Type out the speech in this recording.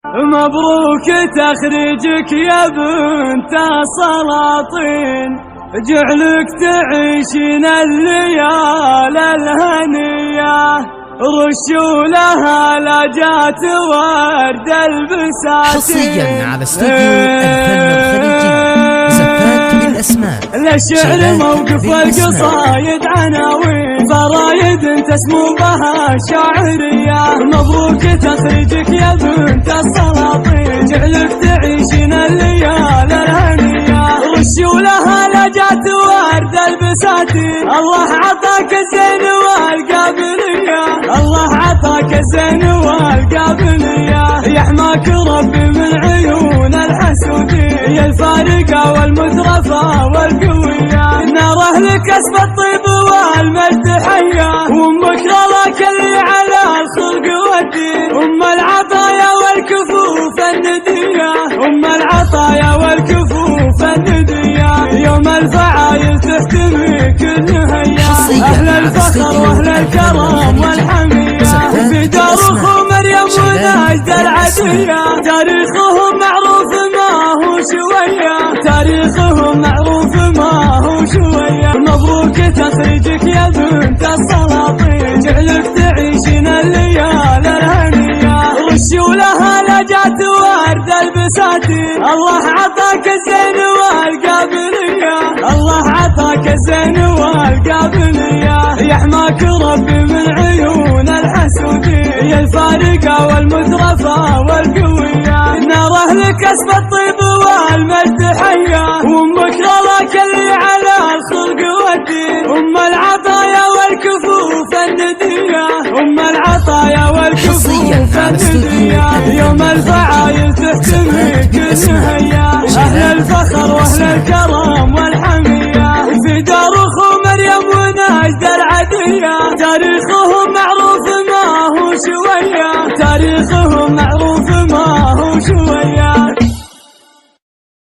مبروك تخريجك يا بنت السلاطين، جعلك تعيشين الليال الهنية، رشوا لها لجات ورد البساتين. حصريا على استوديو الفن الخليجي زفات بالاسماء. للشعر موقف القصايد عناوين، فرايد تسمو بها شاعرية. مبروك تخريجك يا بنت السلاطين، جعلك تعيشين الليال الهنية، رشوا لها لجات ورد البساتين. الله عطاك الزين والقابلية، الله عطاك الزين والقابلية، يحماك ربي من عيون الحسودية الفارقة والمترفة والقوية. نار أهلك كسب الطيب والمجد حية، وأمك رضاك اللي على الخلق والدين، أم العطايا والكفوف الندية، أم العطايا والكفوف الندية. يوم الفعايل تحتمي كل هيا، أهل الفخر وأهل الكرم والحمية، في دار مريم ونجد العدية. تاريخهم معروف ما هو شوية، تاريخهم معروف ما هو شوية. مبروك تخريجك يا بنت السلاطين، جعلك تعيشين الليال الهنية، رشوا لها لجات ورد البساتين. الله عطاك الزين والقابلية، الله عطاك الزين والقابلية، يحماك ربي من عيون الحسودية الفارقة والمترفة والقوية. نار أهلك كسب الطيب والمجد حية، وأمك رضاك اللي على الخلق والدين، أم العطايا والكفوف الندية، أم العطايا والكفوف الندية. يوم الفعايل تحتمي كل هيا، أهل الفخر وأهل الكرم والحمية.